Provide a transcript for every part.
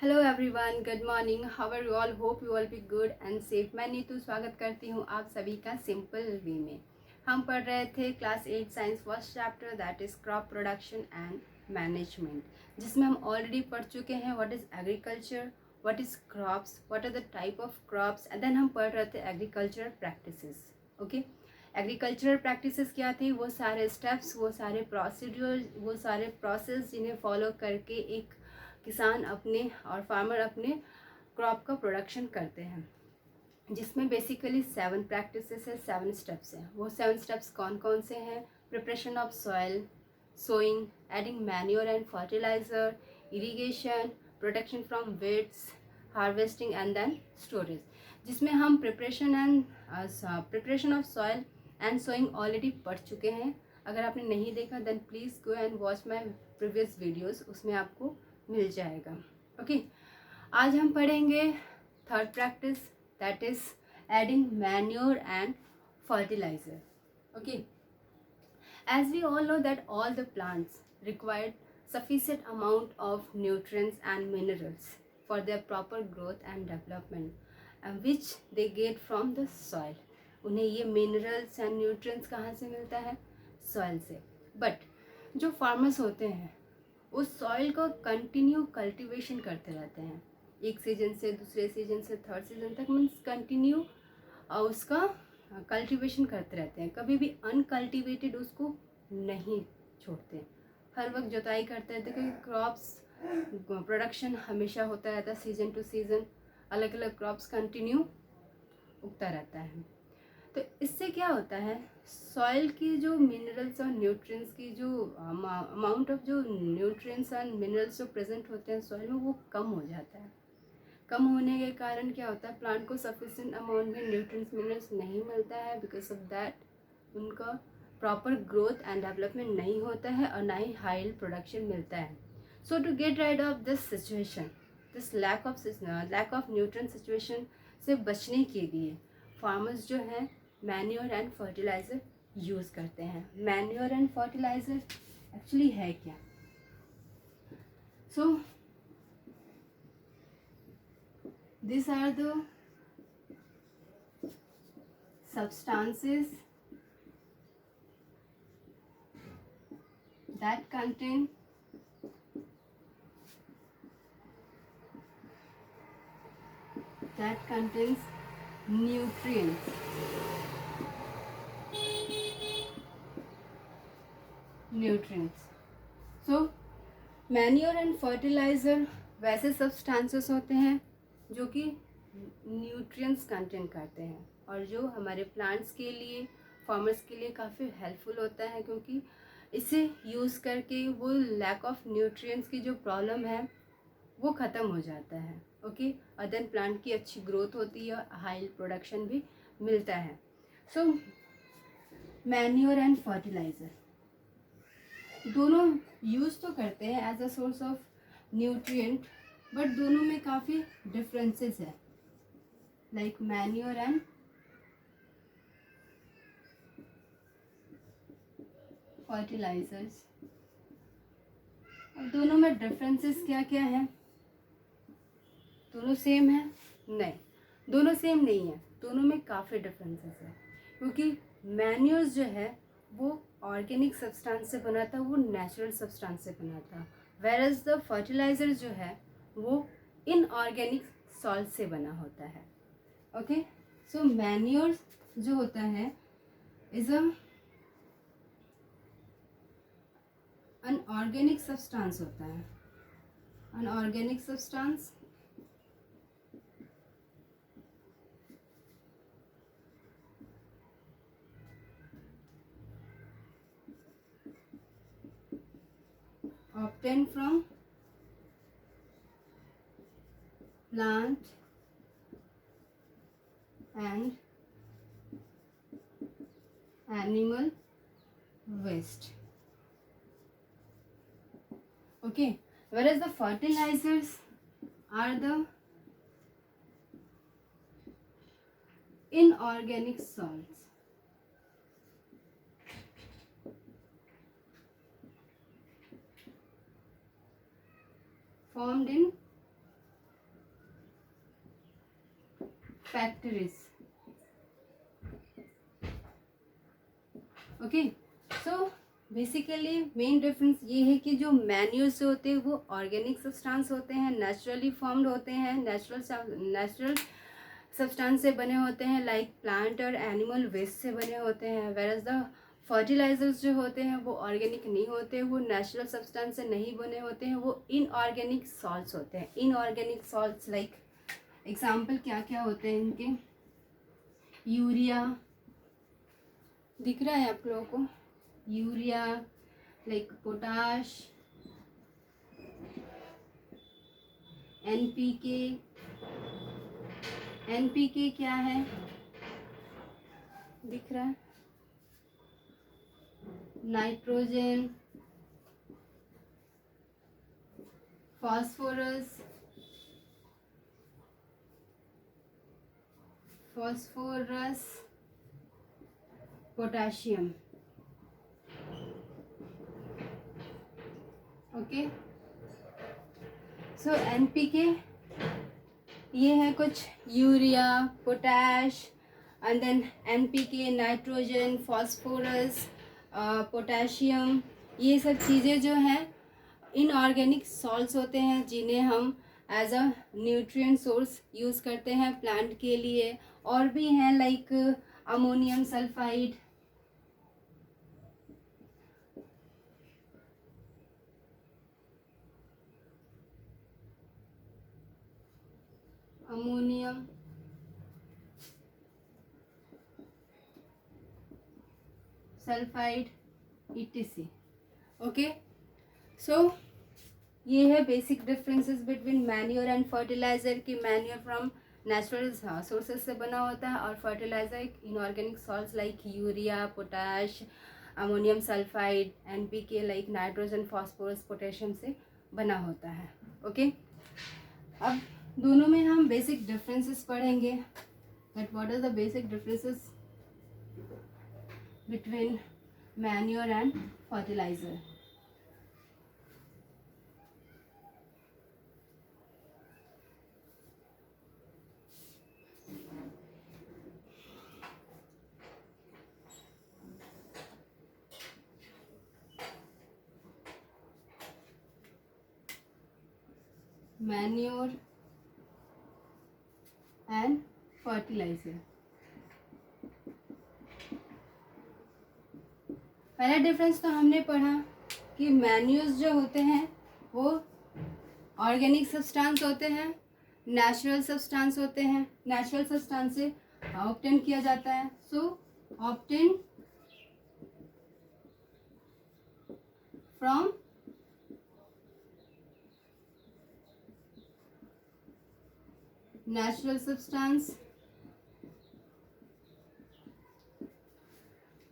Hello everyone, good morning. How are you all? Hope you all be good and safe. मैं नीतू स्वागत करती हूँ आप सभी का सिंपल वे में। हम पढ़ रहे थे class 8 science first chapter, that is crop production and management, जिसमें हम ऑलरेडी पढ़ चुके हैं what is agriculture, what is crops, what are the type of crops, and then हम पढ़ रहे थे agricultural practices. Okay, agricultural practices क्या थी? वो सारे स्टेप्स, वो सारे प्रोसीड्यूर, वो सारे प्रोसेस जिन्हें फॉलो करके एक किसान अपने और फार्मर अपने क्रॉप का प्रोडक्शन करते हैं, जिसमें बेसिकली 7 प्रैक्टिसेस है, 7 स्टेप्स हैं। वो 7 स्टेप्स कौन कौन से हैं? Preparation of soil, sowing, adding manure and fertiliser, irrigation, protection from weeds, harvesting and then storage. जिसमें हम preparation of soil and sowing already पढ़ चुके हैं। अगर आपने नहीं देखा then please go and watch my previous videos, उसमें आपको मिल जाएगा। ओके, आज हम पढ़ेंगे third practice, that is adding manure and fertiliser. Okay, as we all know that all the plants require sufficient amount of nutrients and minerals for their proper growth and development, which they get from the soil. उन्हें ये minerals and nutrients कहाँ से मिलता है? soil से। but जो farmers होते हैं उस सॉइल को कंटिन्यू कल्टीवेशन करते रहते हैं, एक सीजन से दूसरे सीजन से थर्ड सीजन तक, मीन्स कंटिन्यू उसका कल्टीवेशन करते रहते हैं। कभी भी अनकल्टिवेटेड उसको नहीं छोड़ते, हर वक्त जुताई करते रहते हैं, क्योंकि क्रॉप्स प्रोडक्शन हमेशा होता रहता है, सीजन टू सीजन अलग अलग क्रॉप्स कंटिन्यू उगता रहता है। तो इससे क्या होता है, सॉइल की जो मिनरल्स और न्यूट्रिएंट्स की जो अमाउंट ऑफ जो न्यूट्रिएंट्स एंड मिनरल्स जो प्रेजेंट होते हैं सॉइल में, वो कम हो जाता है। कम होने के कारण क्या होता है, प्लांट को सफिशिएंट अमाउंट में न्यूट्रिएंट्स मिनरल्स नहीं मिलता है। बिकॉज ऑफ दैट उनका प्रॉपर ग्रोथ एंड डेवलपमेंट नहीं होता है और ना ही हाई प्रोडक्शन मिलता है। So to get rid of this situation, this lack of nutrient situation से बचने के लिए फार्मर्स जो हैं मैन्योर एंड फर्टिलाइज़र यूज़ करते हैं। मैन्योर एंड फर्टिलाइज़र एक्चुअली है क्या? सो these are the substances that contain that contains nutrients. So manure and fertiliser वैसे सब्सटेंसेस होते हैं जो कि न्यूट्रिएंट्स कंटेन करते हैं और जो हमारे प्लांट्स के लिए, फार्मर्स के लिए काफ़ी हेल्पफुल होता है, क्योंकि इसे यूज़ करके वो लैक ऑफ न्यूट्रिएंट्स की जो प्रॉब्लम है वो ख़त्म हो जाता है। ओके, और देन प्लांट की अच्छी ग्रोथ होती है और हाई प्रोडक्शन भी मिलता है। सो मैन्योर एंड फर्टिलाइज़र दोनों यूज़ तो करते हैं as a source of nutrient, but दोनों में काफ़ी डिफरेंसेस है। लाइक मैन्योर एंड फर्टिलाइजर्स, अब दोनों में डिफरेंसेस क्या क्या है? दोनों सेम है? नहीं, दोनों सेम नहीं है, दोनों में काफ़ी डिफरेंसेस है। क्योंकि मैन्योर्स जो है वो ऑर्गेनिक सब्सटेंस से बना था, वो नेचुरल सब्सटेंस से बना था, वेरएज द फर्टिलाइज़र जो है वो इनऑर्गेनिक सॉल्ट से बना होता है। ओके, सो मैन्योर जो होता है इज अन ऑर्गेनिक सब्सटेंस होता है, unorganic substance obtained from plant and animal waste. Okay, whereas the fertilizers are the inorganic salts formed in factories. Okay, so basically main difference ये है कि जो मैन्यूर्स होते हैं वो ऑर्गेनिक सब्सटेंस होते हैं, नेचुरली फॉर्म्ड होते हैं, नेचुरल सब्सटेंस से बने होते हैं, लाइक प्लांट और एनिमल वेस्ट से बने होते हैं। वेरएज द फर्टिलाइजर्स जो होते हैं वो ऑर्गेनिक नहीं होते, वो नेचुरल सब्सटेंस से नहीं बने होते हैं, वो इनऑर्गेनिक सॉल्ट्स होते हैं। इनऑर्गेनिक सॉल्ट्स लाइक एग्जाम्पल क्या क्या होते हैं इनके? यूरिया दिख रहा है आप लोगों को? Urea, like potash, NPK. NPK क्या है? दिख रहा है? Nitrogen, phosphorus, potassium. Okay, so NPK ये है कुछ urea, potash and then NPK, nitrogen, phosphorus, potassium. ये सब चीज़ें जो हैं इनऑर्गेनिक सॉल्ट्स होते हैं जिन्हें हम as a nutrient source use करते हैं प्लांट के लिए। और भी हैं like ammonium sulphide, ammonium sulphide etc। Okay, so ये है basic differences between manure and fertilizer की मैन्योर फ्रॉम नेचुरल सोर्सेज से बना होता है और फर्टिलाइज़र inorganic salts like urea, potash, ammonium sulphide, NPK like nitrogen, phosphorus, potassium से बना होता है। ओके, अब दोनों में हम बेसिक डिफरेंसेस पढ़ेंगे that what are the basic differences between manure and fertiliser. Manure and fertiliser. पहला डिफरेंस तो हमने पढ़ा कि मैन्यूर्स जो होते हैं वो ऑर्गेनिक सब्सटेंस होते हैं, नेचुरल सब्सटेंस होते हैं, नेचुरल सब्सटेंस से ऑब्टेन किया जाता है। So obtain from natural substance,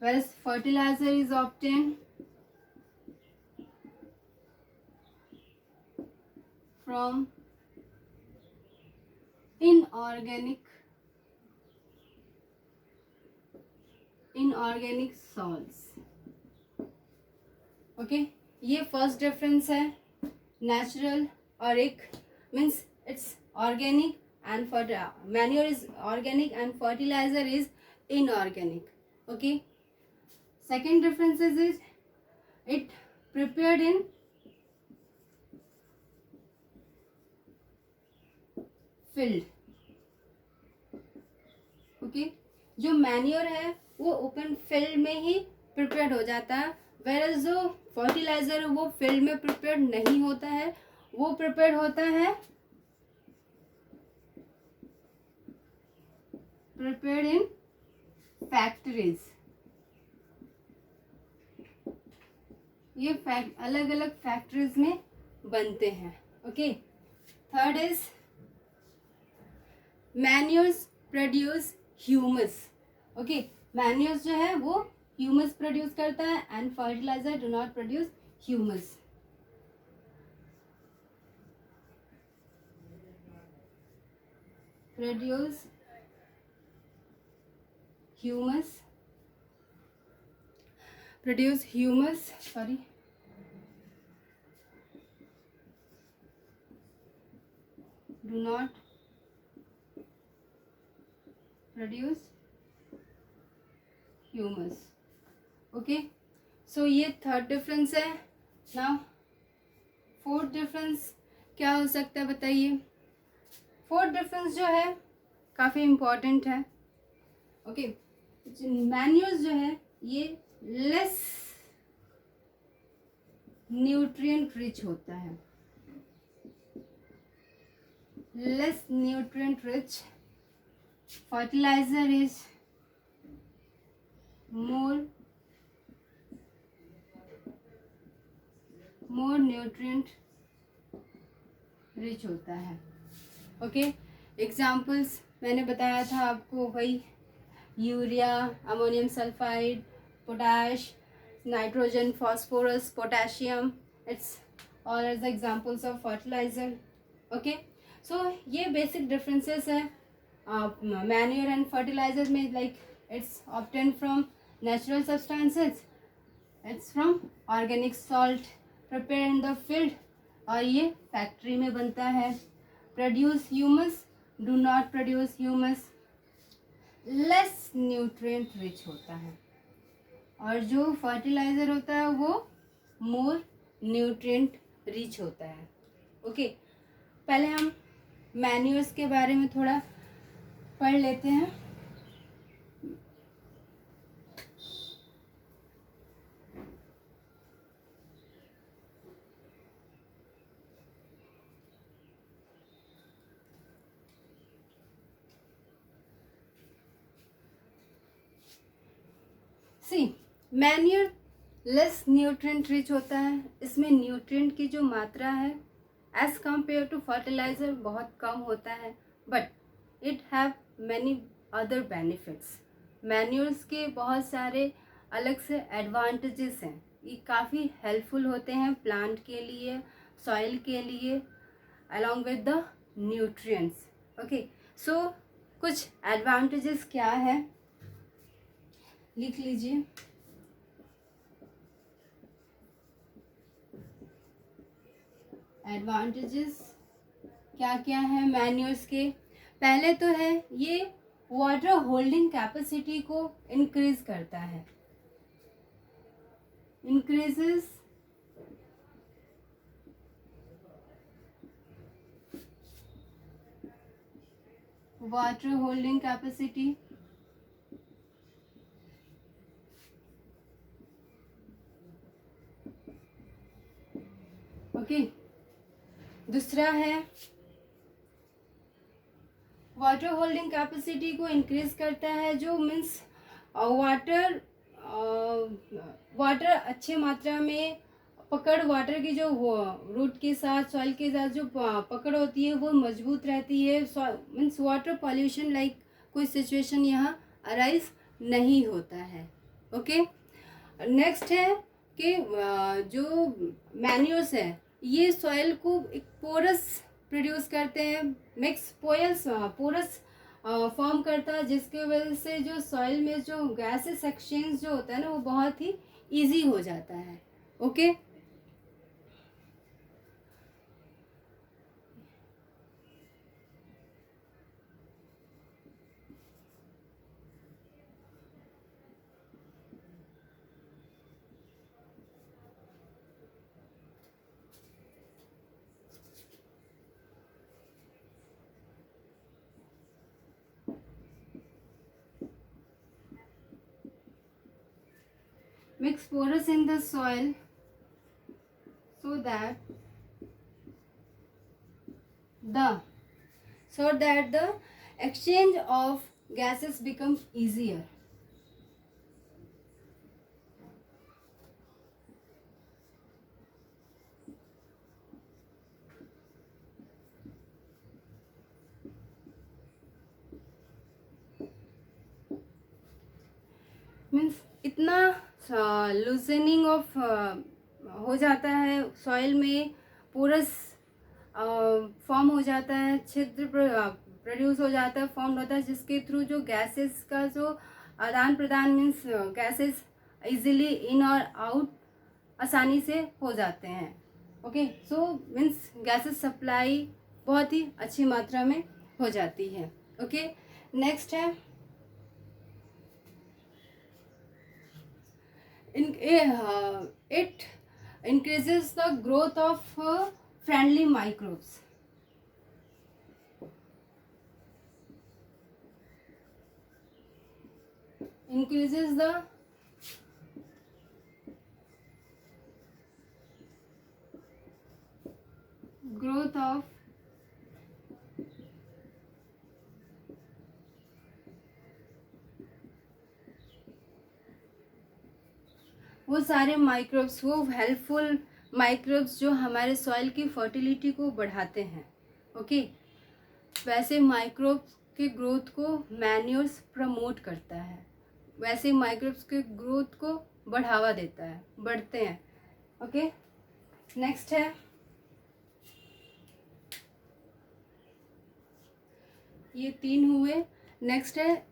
whereas fertilizer is obtained from inorganic salts। Okay, ये फर्स्ट डिफरेंस है। नेचुरल और एक means it's organic and manure is organic and fertilizer is inorganic. Okay, second difference is it prepared in field। Okay, जो manure है वो open field में ही prepared हो जाता है, वेयर जो फर्टिलाइजर है वो फील्ड में प्रिपेयर्ड नहीं होता है, वो प्रिपेयर्ड होता है प्रिपेयर्ड इन फैक्ट्रीज। ये अलग अलग फैक्ट्रीज में बनते हैं। Okay, third is manures produce humus. Okay, manures जो है वो ह्यूमस प्रोड्यूस करता है and fertilizer do not produce humus. Produce humus, sorry, do not produce humus. Okay, so ये थर्ड डिफरेंस है। नाउ फोर्थ डिफरेंस क्या हो सकता है बताइए। फोर्थ डिफरेंस जो है काफ़ी इम्पॉर्टेंट है। ओके, मैन्यूर्स जो है ये लेस न्यूट्रिएंट रिच होता है, less nutrient rich. Fertilizer is more nutrient rich होता है। ओके, एग्जाम्पल्स मैंने बताया था आपको, वही urea, ammonium sulphide, potash, nitrogen, phosphorus, potassium, it's all are the examples of fertilizer. Okay, so ये बेसिक डिफरेंसेस है मैन्यूर एंड फर्टिलाइजर में। Like it's obtain from natural substances, it's from organic salt prepare in the field, और ये factory में बनता है। Produce humus, do not produce humus, less nutrient rich होता है। और जो फर्टिलाइजर होता है वो मोर न्यूट्रिएंट रिच होता है। ओके, पहले हम मैन्यूर्स के बारे में थोड़ा पढ़ लेते हैं। सी, मैन्यूर लेस न्यूट्रिएंट रिच होता है, इसमें न्यूट्रिएंट की जो मात्रा है एज कम्पेयर टू फर्टिलाइजर बहुत कम होता है, but it have many other benefits. Manures के बहुत सारे अलग से एडवांटेजेस हैं, ये काफ़ी हेल्पफुल होते हैं प्लांट के लिए, सॉइल के लिए, along with the nutrients. Okay, so कुछ एडवांटेजेस क्या है लिख लीजिए। एडवांटेजेस क्या क्या है मैन्यूर्स के। पहले तो है ये वाटर होल्डिंग कैपेसिटी को इंक्रीज करता है, increases water holding capacity. Okay, दूसरा है वाटर होल्डिंग कैपेसिटी को इंक्रीज करता है, जो मीन्स वाटर अच्छे मात्रा में पकड़, वाटर की जो रूट के साथ, सॉइल के साथ जो पकड़ होती है वो मजबूत रहती है। मीन्स वाटर पॉल्यूशन लाइक कोई सिचुएशन यहाँ अराइज नहीं होता है। ओके, नेक्स्ट है कि जो मैन्यूर्स है ये सॉइल को एक पोरस प्रोड्यूस करते हैं, मिक्स पोरस फॉर्म करता है, जिसके वजह से जो सॉइल में जो गैसेस एक्सचेंज जो होता है ना वो बहुत ही इजी हो जाता है। Okay, mix porous in the soil so that the exchange of gases become easier. Means इतना लूजनिंग ऑफ हो जाता है सॉइल में, पोरस फॉर्म हो जाता है, छिद्र प्रोड्यूस हो जाता है, फॉर्म होता है, जिसके थ्रू जो गैसेस का जो आदान प्रदान, मीन्स गैसेस इजीली इन और आउट आसानी से हो जाते हैं। Okay, so means gases supply बहुत ही अच्छी मात्रा में हो जाती है। ओके, नेक्स्ट है It increases the growth of friendly microbes. Increases the growth of वो सारे माइक्रोब्स, वो हेल्पफुल माइक्रोब्स जो हमारे सॉइल की फर्टिलिटी को बढ़ाते हैं। ओके, वैसे माइक्रोब्स के ग्रोथ को मैन्योर्स प्रमोट करता है, वैसे माइक्रोब्स के ग्रोथ को बढ़ावा देता है, बढ़ते हैं। ओके, नेक्स्ट है, ये 3 हुए। नेक्स्ट है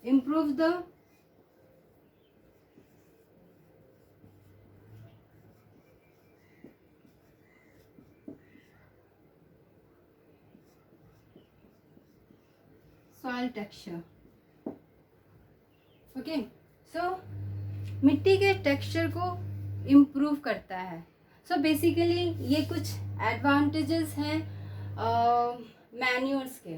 improve the soil texture. Okay, so मिट्टी के टेक्सचर को इम्प्रूव करता है। सो बेसिकली ये कुछ एडवांटेजेस हैं मैन्योर्स के।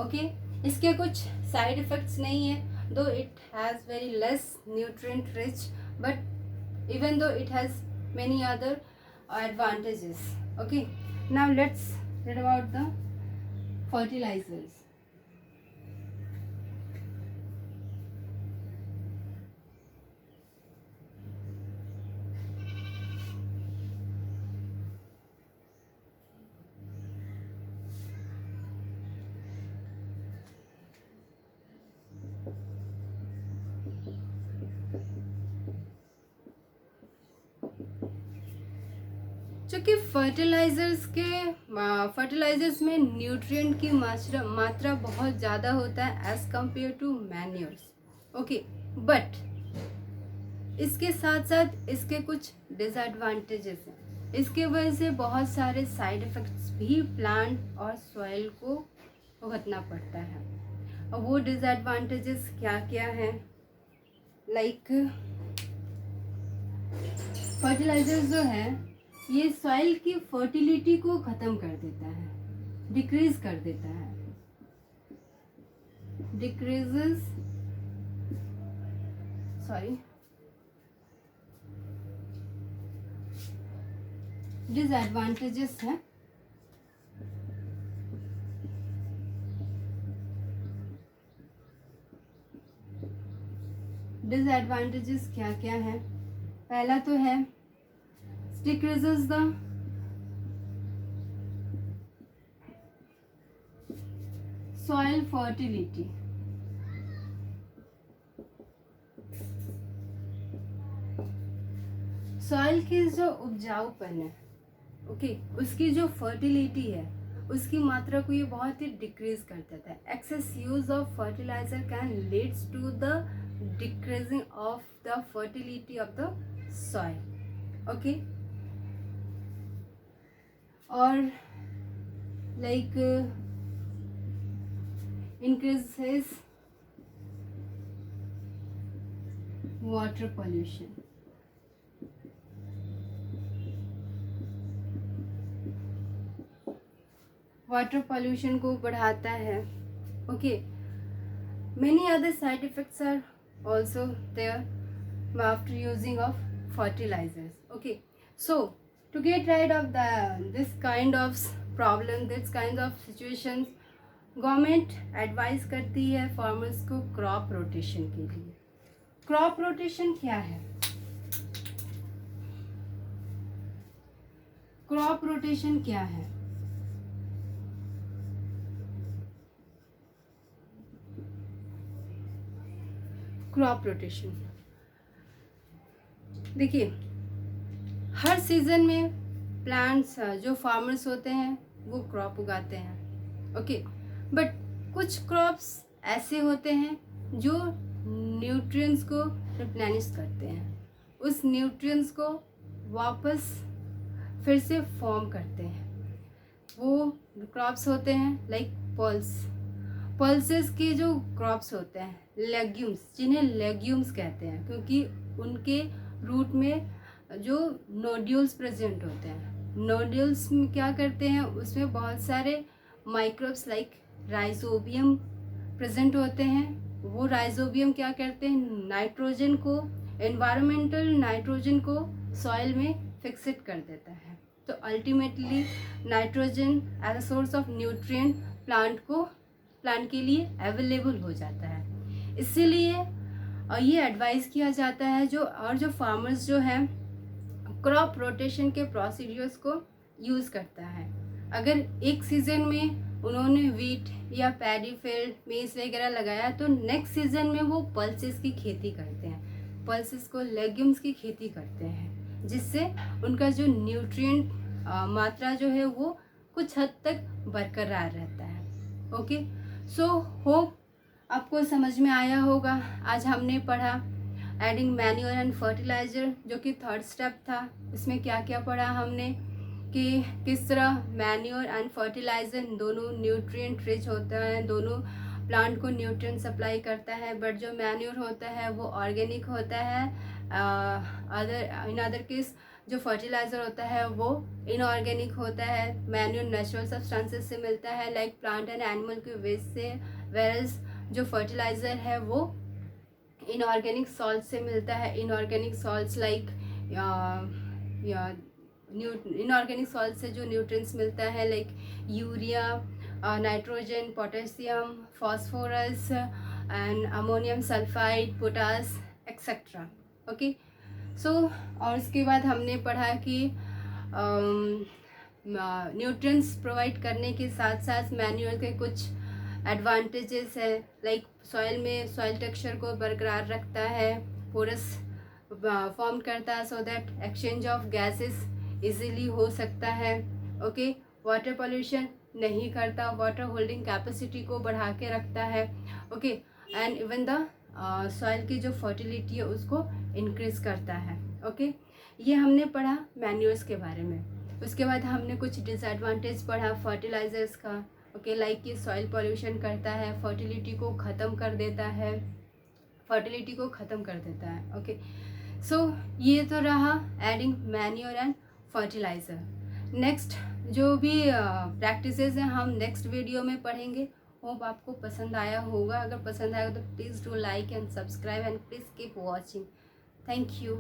ओके, इसके कुछ साइड इफ़ेक्ट्स नहीं है, though it has very less nutrient rich, but even though it has many other advantages. Okay, now let's read about the fertilisers. चूँकि फर्टिलाइजर्स में न्यूट्रिएंट की मात्रा बहुत ज़्यादा होता है as compared to manures. Okay, but इसके साथ साथ इसके कुछ डिसएडवांटेजेस हैं। इसके वजह से बहुत सारे साइड इफ़ेक्ट्स भी प्लांट और सॉइल को भुगतना पड़ता है। और वो डिसएडवांटेजेस क्या क्या हैं, लाइक फर्टिलाइजर्स जो है ये सॉइल की फर्टिलिटी को ख़त्म कर देता है, डिक्रीज कर देता है, डिक्रीजेस डिसएडवांटेजेस हैं। डिसएडवांटेजेस क्या क्या हैं? पहला तो है decreases the soil fertility। Soil की जो उपजाऊपन है, ओके, उसकी जो फर्टिलिटी है उसकी मात्रा को ये बहुत ही डिक्रीज कर देता है। Excess use of fertilizer can leads to the decreasing of the fertility of the soil. Okay, और like increases water pollution. Water pollution को बढ़ाता है। ओके, many other side effects are also there after using of fertilizers. Okay, so to get rid of this kind of problem, this kind of situations, government advice करती है farmers को crop rotation के लिए। Crop rotation क्या है? Crop rotation क्या है? Crop rotation देखिए, हर सीजन में प्लांट्स जो फार्मर्स होते हैं वो क्रॉप उगाते हैं। ओके, बट कुछ क्रॉप्स ऐसे होते हैं जो न्यूट्रिएंट्स को रिप्लेनिश करते हैं, उस न्यूट्रिएंट्स को वापस फिर से फॉर्म करते हैं। वो क्रॉप्स होते हैं लाइक पल्स। पल्सेस के जो क्रॉप्स होते हैं, लेग्यूम्स, जिन्हें लेग्यूम्स कहते हैं, क्योंकि उनके रूट में जो नोड्यूल्स प्रेजेंट होते हैं, नोड्यूल्स में क्या करते हैं, उसमें बहुत सारे माइक्रोब्स लाइक राइजोबियम प्रेजेंट होते हैं। वो राइजोबियम क्या करते हैं, नाइट्रोजन को, एनवायरमेंटल नाइट्रोजन को सॉइल में फिक्सेट कर देता है। तो ultimately nitrogen as a source of nutrient plant के लिए अवेलेबल हो जाता है। इसीलिए ये एडवाइस किया जाता है जो फार्मर्स जो हैं क्रॉप रोटेशन के प्रोसीड्यूर्स को यूज़ करता है। अगर एक सीज़न में उन्होंने वीट या पैडी फील्ड, मेज वगैरह लगाया, तो नेक्स्ट सीज़न में वो पल्सेस की खेती करते हैं, पल्सेस को लेग्यूम्स की खेती करते हैं, जिससे उनका जो न्यूट्रिएंट मात्रा जो है वो कुछ हद तक बरकरार रहता है। ओके, सो होप आपको समझ में आया होगा। आज हमने पढ़ा एडिंग मैन्योर एंड फर्टिलाइज़र, जो कि थर्ड स्टेप था। इसमें क्या क्या पढ़ा हमने कि किस तरह मैन्योर एंड फर्टिलाइज़र दोनों न्यूट्रिएंट रिच होता है, दोनों प्लांट को न्यूट्रिएंट सप्लाई करता है, बट जो मैन्योर होता है वो ऑर्गेनिक होता है। इन अदर केस जो फर्टिलाइज़र होता है वो इनऑर्गेनिक होता है। मैन्योर नेचुरल सब्सटेंसेस से मिलता है लाइक प्लांट एंड एनिमल के वेस्ट से, वेरस जो फर्टिलाइज़र है वो इनऑर्गेनिक सॉल्ट से मिलता है। Inorganic salts like inorganic salt से जो न्यूट्रिएंट्स मिलता है like urea, nitrogen, potassium, phosphorus and ammonium sulphide, potash etcetera. Okay, so और उसके बाद हमने पढ़ा कि न्यूट्रिएंट्स प्रोवाइड करने के साथ साथ मैन्यूर के कुछ एडवांटेजेस है, लाइक सॉइल टेक्सचर को बरकरार रखता है, पोरस फॉर्म करता है, so that exchange of gases easily हो सकता है। ओके, वाटर पोल्यूशन नहीं करता, वाटर होल्डिंग कैपेसिटी को बढ़ा के रखता है। Okay, and even the soil की जो फर्टिलिटी है उसको इंक्रीज करता है। ओके, ये हमने पढ़ा मैन्योर्स के बारे में। उसके बाद हमने कुछ डिसएडवांटेज पढ़ा फर्टिलाइजर्स का। ओके, लाइक कि सॉइल पोल्यूशन करता है, फर्टिलिटी को ख़त्म कर देता है, ओके, सो ये तो रहा adding manure and fertiliser. Next जो भी प्रैक्टिसेस हैं हम नेक्स्ट वीडियो में पढ़ेंगे। होप आपको पसंद आया होगा। अगर पसंद आएगा तो please do like and subscribe and please keep watching. Thank you.